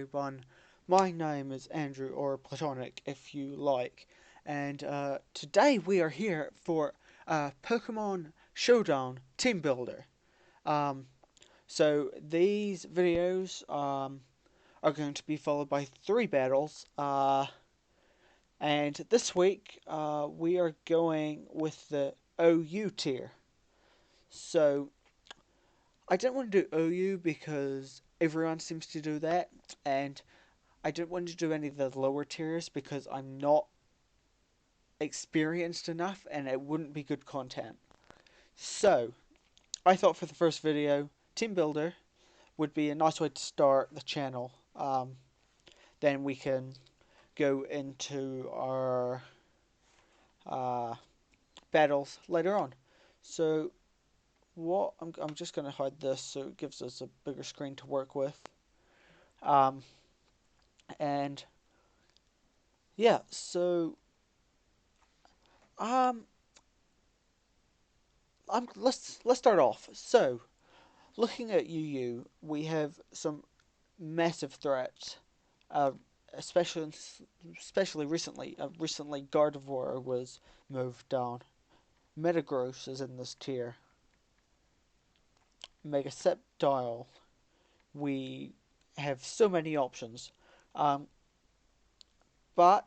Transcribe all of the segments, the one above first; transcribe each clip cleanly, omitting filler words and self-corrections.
everyone. My name is Andrew, or Platonic if you like, and today we are here for Pokemon Showdown Teambuilder. Um, so these videos are going to be followed by 3 battles, and this week we are going with the OU tier. So I didn't want to do OU because everyone seems to do that, and I didn't want to do any of the lower tiers because I'm not experienced enough and it wouldn't be good content. So, I thought for the first video, Team Builder would be a nice way to start the channel. Then we can go into our battles later on. So, I'm just going to hide this so it gives us a bigger screen to work with. And yeah, so um, let's start off. So, looking at UU, we have some massive threats, uh, especially recently. Recently, Gardevoir was moved down. Metagross is in this tier. Mega Sceptile. We have so many options, um, but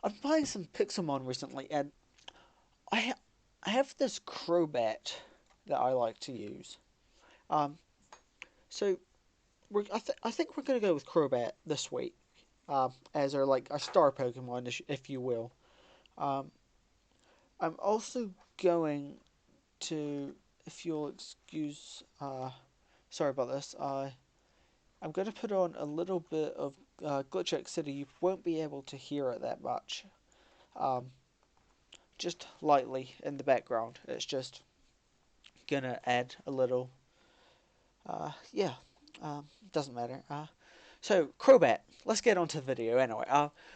I'm playing some Pixelmon recently, and I have this Crobat that I like to use. Um, so I think we're gonna go with Crobat this week, as our star Pokemon, if you will. Um, I'm also going to, if you'll excuse, sorry about this. I'm going to put on a little bit of Glitch City. You won't be able to hear it that much. Um, just lightly in the background. It's just gonna add a little. Yeah, doesn't matter. So Crobat, let's get on to the video anyway.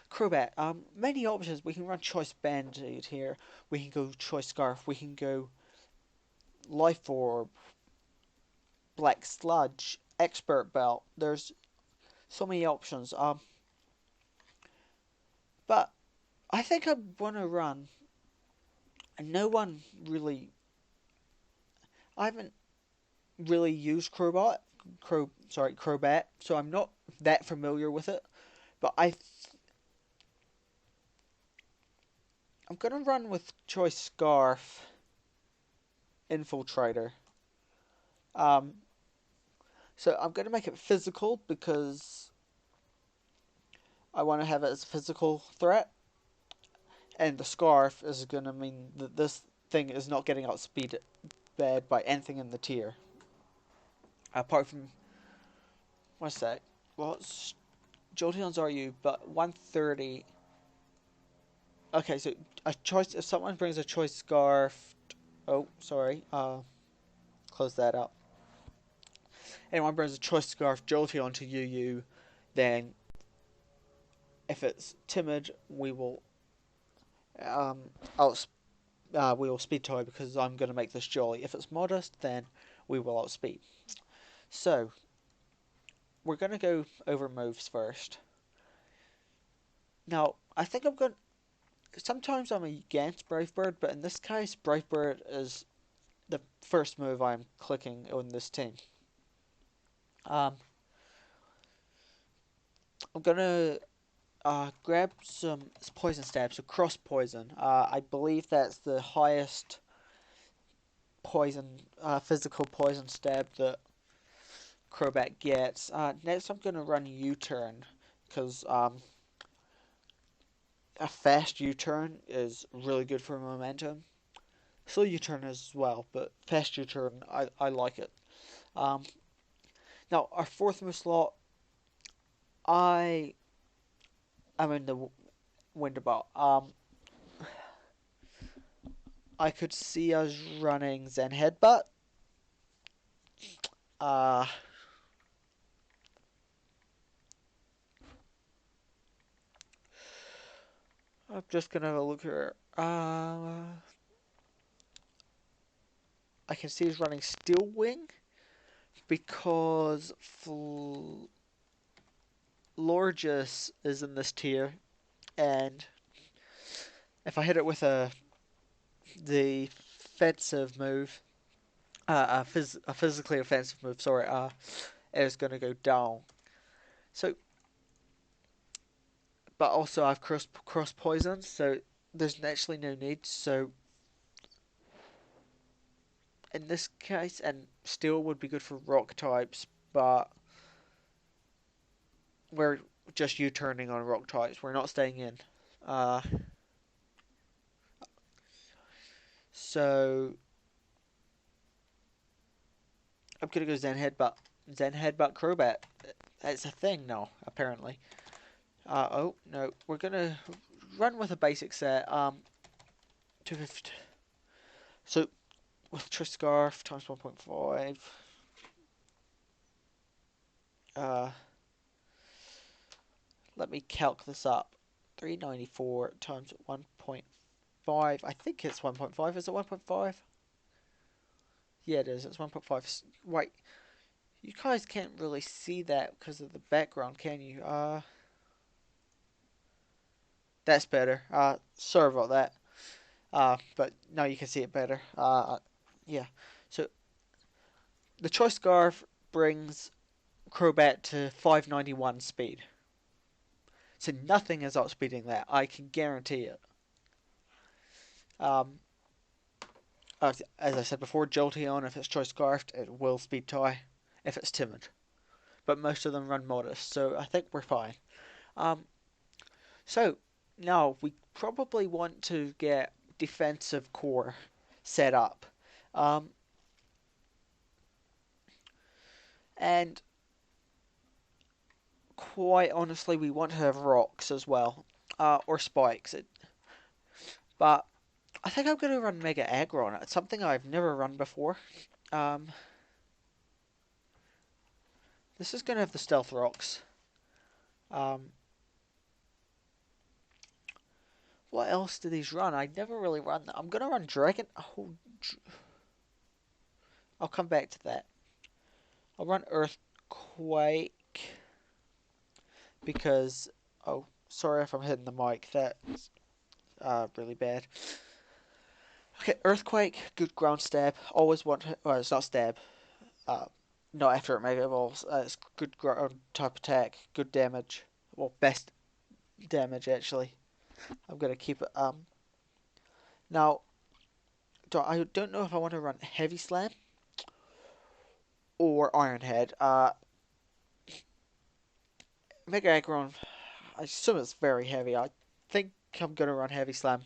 Crobat, many options. We can run Choice Band-Aid here. We can go Choice Scarf. We can go Life Orb, Black Sludge, Expert Belt. There's so many options. But I think I want to run. And no one really. I haven't really used Crobat, so I'm not that familiar with it. But I'm gonna run with Choice Scarf, Infiltrator. Um, so I'm gonna make it physical because I want to have it as a physical threat, and the Scarf is gonna mean that this thing is not getting outspeeded by anything in the tier. Apart from what's that? Well, Jolteon's are you, but 130. Okay, so a choice. If someone brings a Choice Scarf, oh sorry, close that up. Anyone brings a Choice Scarf Jolteon to UU, then if it's timid, we will we will speed toy because I'm going to make this jolly. If it's modest, then we will outspeed. So we're going to go over moves first. Now I think I'm going. Sometimes I'm against Brave Bird, but in this case, Brave Bird is the first move I'm clicking on this team. I'm gonna grab some poison stabs, so cross poison. I believe that's the highest poison, physical poison stab that Crobat gets. Next, I'm gonna run U-turn because a fast U-turn is really good for momentum. Slow U-turn as well, but fast U-turn, I like it. Now our fourth move slot, I'm in the Winterbot. I could see us running Zen Headbutt. I'm just gonna have a look here. I can see he's running Steel Wing because Lorges is in this tier, and if I hit it with a defensive move, a physically offensive move, sorry, is going to go down. So, but also I've cross poison, so there's actually no need. So in this case, and steel would be good for rock types, but we're just U-turning on rock types. We're not staying in. Uh, so I'm gonna go Zen Headbutt. Zen Headbutt Crobat. It's a thing now, apparently. Oh no, we're gonna run with a basic set. 250. So with Triscarf times 1.5. Uh, let me calc this up. 394 times 1.5. I think it's 1.5. Is it 1.5? Yeah, it is. It's 1.5. Wait, you guys can't really see that because of the background, can you? That's better. Sorry about that. But now you can see it better. Yeah. So the Choice Scarf brings Crobat to 591 speed. So nothing is outspeeding that. I can guarantee it. Um, as I said before, Jolteon, if it's Choice Scarfed, it will speed tie if it's timid. But most of them run modest, so I think we're fine. Um, so now we probably want to get defensive core set up. And quite honestly, we want to have rocks as well, or spikes. But I think I'm going to run Mega Aggron. It's something I've never run before. Um, this is going to have the Stealth Rocks. Um, what else do these run? I never really run them. I'm going to run Dragon. Oh, I'll come back to that. I'll run Earthquake because... Oh, sorry if I'm hitting the mic. That's really bad. Okay, Earthquake, good ground stab. Always want to... Well, it's not stab. Uh, Not after it Mega Evolves. It's good ground type attack, good damage. Well, best damage actually. I'm gonna keep it. Now, I don't know if I want to run Heavy Slam or Iron Head. Mega Aggron, I assume it's very heavy. I think I'm gonna run Heavy Slam.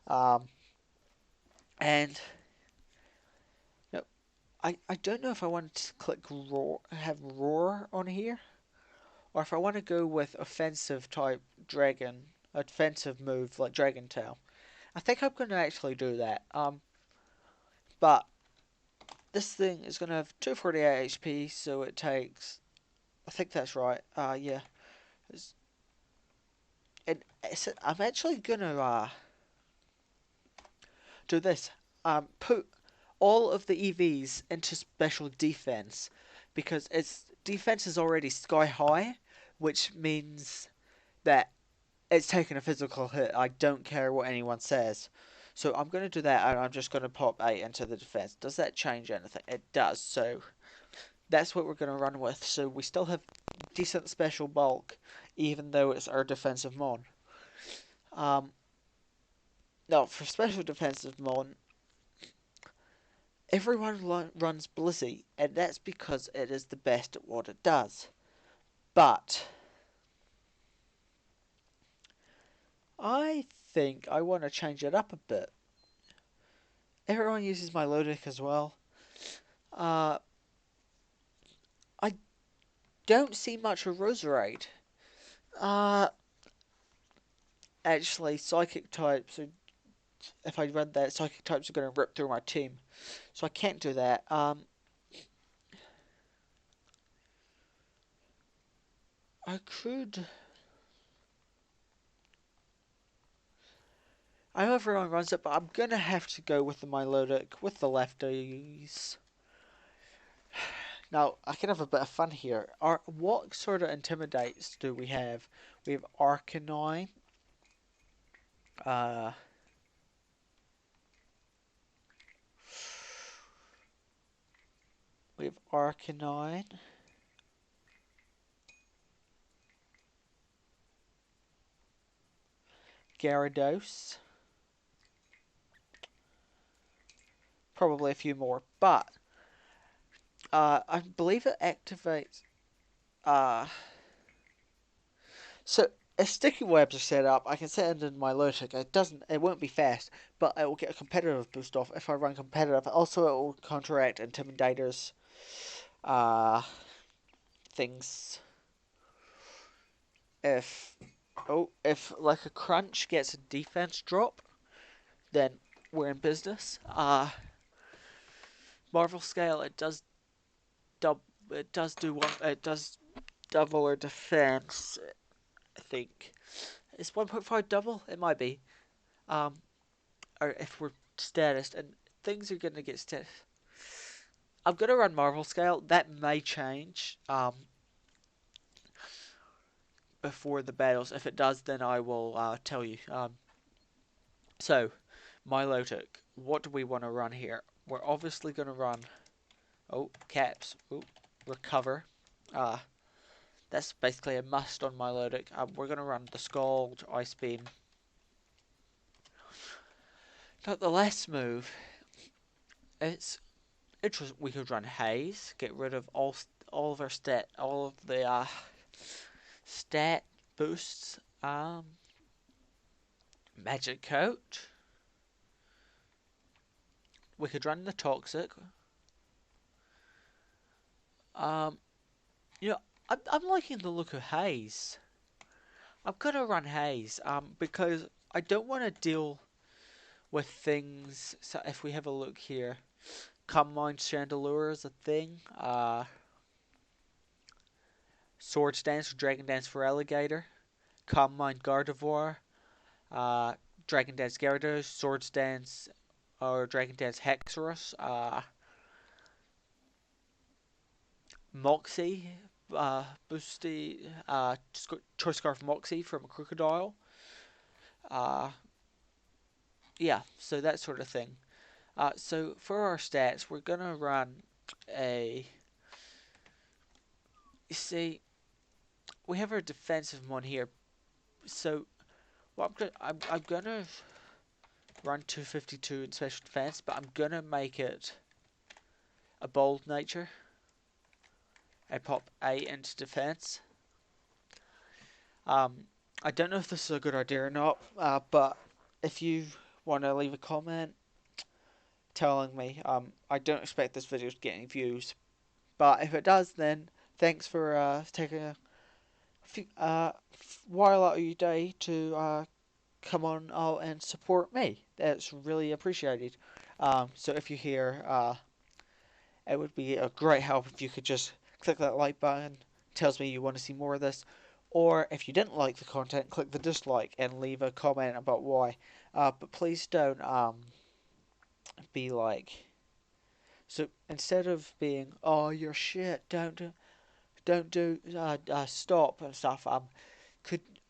Um, and no, I don't know if I want to click Roar, have Roar on here, or if I want to go with offensive type Dragon, offensive move like Dragon Tail. I think I'm gonna actually do that. But this thing is gonna have 248 HP, so it takes. I think that's right. Yeah. It's, I'm actually gonna do this. Put all of the EVs into special defense because its defense is already sky high, which means that it's taking a physical hit. I don't care what anyone says. So I'm going to do that, and I'm just going to pop 8 into the defense. Does that change anything? It does, so that's what we're going to run with. So we still have decent special bulk, even though it's our defensive mon. Now, for special defensive mon, everyone runs Blissey, and that's because it is the best at what it does. But I think I want to change it up a bit. Everyone uses Milotic as well. Uh, I don't see much of Roserade. Uh, Actually, Psychic types, if I run that, Psychic types are going to rip through my team. So I can't do that. I could... I know everyone runs it, but I'm going to have to go with the Milotic, with the lefties. Now, I can have a bit of fun here. What sort of intimidates do we have? We have Arcanine. Uh, we have Arcanine. Gyarados. Probably a few more. But, I believe it activates... Uh, so, if sticky webs are set up, I can set it in MuLexic. It won't be fast, but it will get a competitive boost off if I run competitive. Also, it will counteract Intimidator's things. If like a crunch gets a defense drop, then we're in business. Marvel scale, it does double our defense. I think it's 1.5 double. It might be. Or if we're status and things are gonna get status. I'm gonna run Marvel scale. That may change. Before the battles. If it does, then I will tell you. So, Milotic, what do we want to run here? We're obviously going to run... Oh, caps. Oh, recover. That's basically a must on Milotic. We're going to run the Scald, Ice Beam. Now, the last move, it's interesting. We could run Haze, get rid of all of the stat boosts. Magic Coat. We could run the Toxic. You know, I'm liking the look of Haze. I'm gonna run Haze, because I don't want to deal with things. So if we have a look here, Come Mine Chandelure is a thing. Swords Dance or Dragon Dance for Alligator. Come Mine Gardevoir. Dragon Dance Gyarados. Swords Dance or Dragon Dance Hexorus. Moxie, Boosty, Choice Scarf Moxie from a Crocodile. Yeah, so that sort of thing. So for our stats, we're gonna run a. You see, we have our defensive one here. So, what I'm gonna run 252 in special defense, but I'm gonna make it a bold nature. I pop 8 into defense. I don't know if this is a good idea or not, but if you want to leave a comment telling me, I don't expect this video to get any views, but if it does, then thanks for taking a while out of your day to come on out and support me. That's really appreciated. So if you're here, it would be a great help if you could just click that like button. Tells me you want to see more of this. Or if you didn't like the content, click the dislike and leave a comment about why. But please don't be like. So instead of being, oh you're shit, don't do stop and stuff.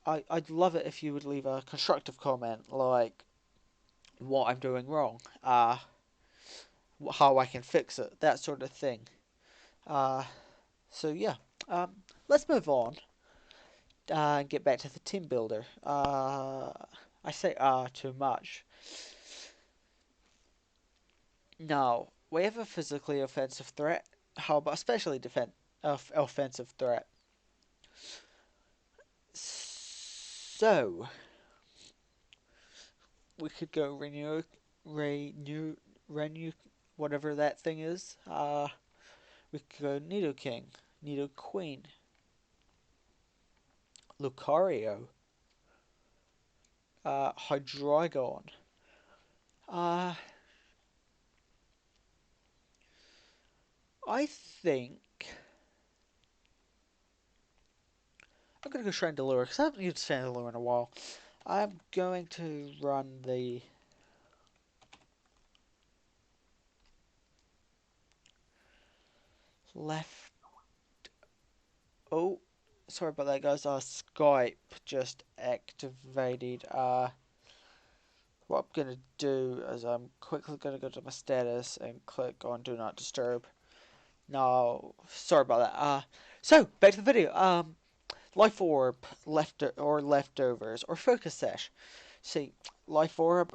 I'd love it if you would leave a constructive comment like what I'm doing wrong, how I can fix it, that sort of thing. So yeah, let's move on and get back to the team builder. I say too much. Now we have a physically offensive threat. How about especially offensive threat? So we could go renew, whatever that thing is. We could go Nidoking, Nidoqueen, Lucario, Hydreigon. I think I'm gonna go Chandelure because I haven't used Chandelure in a while. I'm going to run the left. Oh, sorry about that, guys. Skype just activated. What I'm gonna do is I'm quickly gonna go to my status and click on Do Not Disturb. No, sorry about that. So back to the video. Life orb, leftovers, or focus sesh. See, life orb,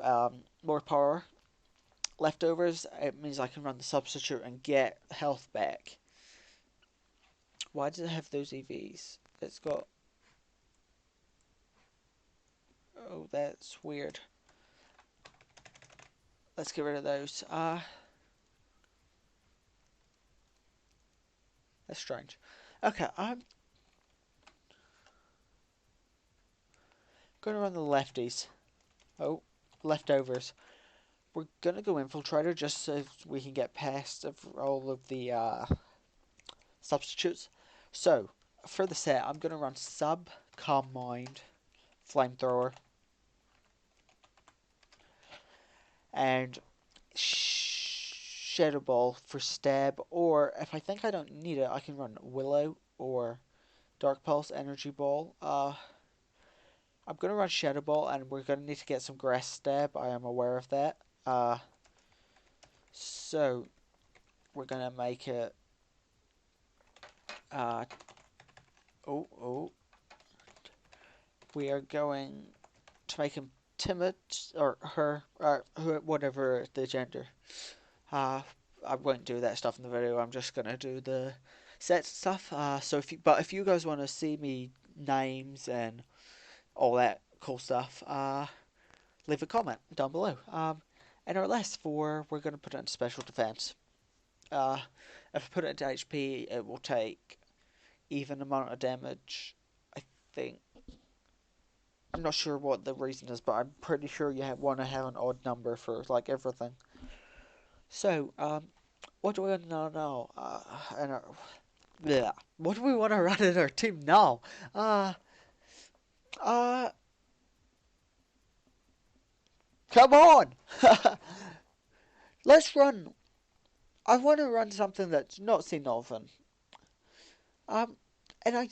more power. Leftovers, it means I can run the substitute and get health back. Why does it have those EVs? It's got. Oh, that's weird. Let's get rid of those. That's strange. Okay, I'm gonna run the lefties. Oh, leftovers. We're gonna go infiltrator just so we can get past all of the substitutes. So for the set, I'm gonna run sub, calm mind, flamethrower, and shadow ball for stab. Or if I think I don't need it, I can run willow or dark pulse energy ball. I'm gonna run shadow ball, and we're gonna need to get some grass stab. I am aware of that. So we're gonna make it. Uh, oh, we are going to make him timid, or her, or whatever the gender. I won't do that stuff in the video. I'm just gonna do the set stuff. So if you guys want to see me names and all that cool stuff, leave a comment down below. And our last four, we're gonna put it in special defense. If I put it into HP, it will take even amount of damage. I think. I'm not sure what the reason is, but I'm pretty sure you want to have an odd number for like everything. So, what do we want to know now? What do we want to run in our team now? Uh, Come on! Let's run. I want to run something that's not seen often. Um, and I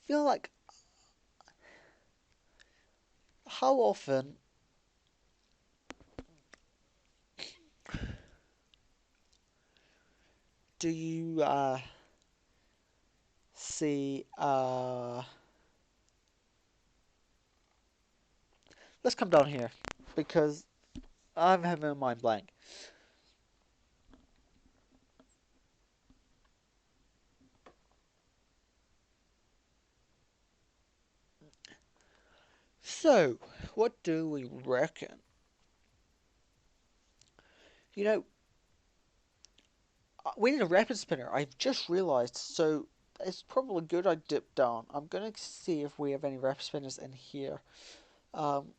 feel like how often do you see let's come down here because I'm having a mind blank. So, what do we reckon? You know, we need a rapid spinner. I've just realised, so it's probably good I dip down. I'm gonna see if we have any rapid spinners in here. Um,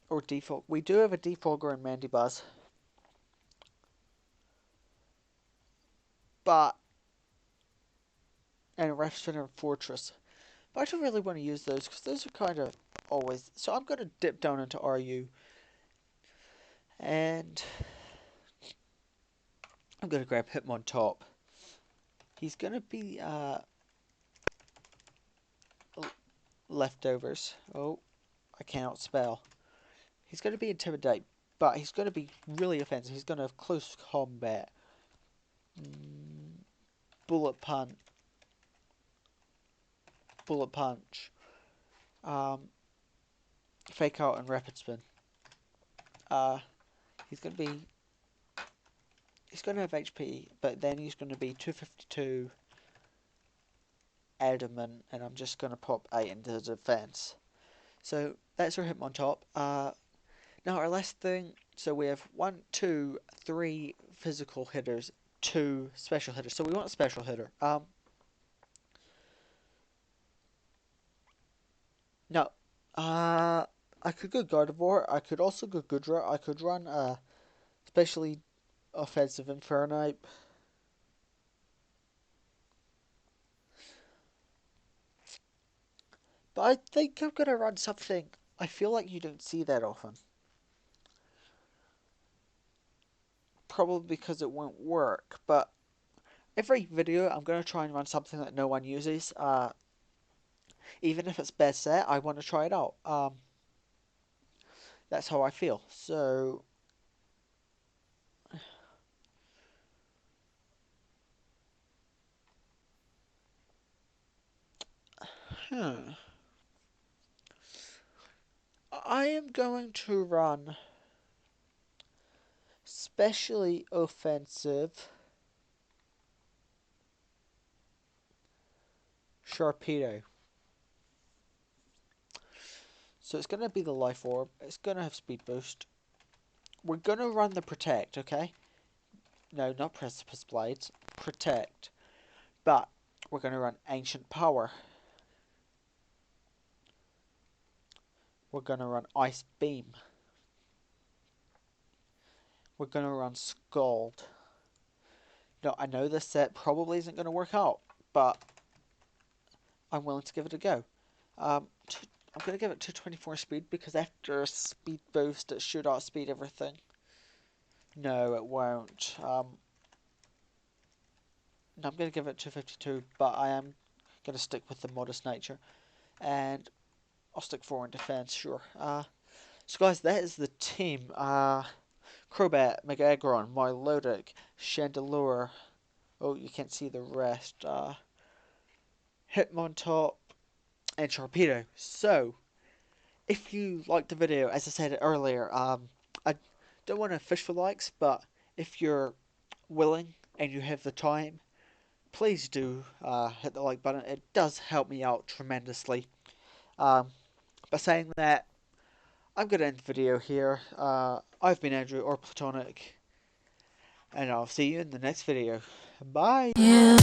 or default. We do have a defogger and Mandy Buzz. But, and a rapid spinner and Fortress. But I don't really want to use those because those are kind of always. So I'm gonna dip down into RU. And I'm gonna grab Hitmontop. He's gonna be leftovers. Oh, I cannot spell. He's gonna be intimidate, but he's gonna be really offensive. He's gonna have close combat, bullet punch, fake out and rapid spin. He's gonna be. He's gonna have HP, but then he's gonna be 252 adamant, and I'm just gonna pop 8 into the defense. So that's our Hitmontop. Now our last thing. So we have 1, 2, 3 physical hitters, 2 special hitters. So we want a special hitter. No. I could go Gardevoir. I could also go Goodra. I could run especially offensive Infernape. But I think I'm gonna run something I feel like you don't see that often. probably because it won't work, but every video I'm going to try and run something that no one uses. Even if it's best set, I want to try it out. That's how I feel. So, I am going to run specially offensive Sharpedo. So it's going to be the Life Orb. It's going to have Speed Boost. We're going to run the Protect, okay? No, not Precipice Blades. Protect. But we're going to run Ancient Power. We're going to run Ice Beam. We're going to run Scald. Now, I know this set probably isn't going to work out, but I'm willing to give it a go. I'm going to give it 224 speed because after a speed boost, it should outspeed everything. No, it won't. No, I'm going to give it 252, but I am going to stick with the modest nature. And I'll stick 4 in defense, sure. So guys, that is the team. Crobat, Megaggron, Milotic, Chandelure. Oh, you can't see the rest. Hitmontop, and Sharpedo. So, if you liked the video, as I said earlier, I don't want to fish for likes, but if you're willing and you have the time, please do hit the like button. It does help me out tremendously. By saying that, I'm going to end the video here. I've been Andrew, or Platonic, and I'll see you in the next video. Bye! Yeah.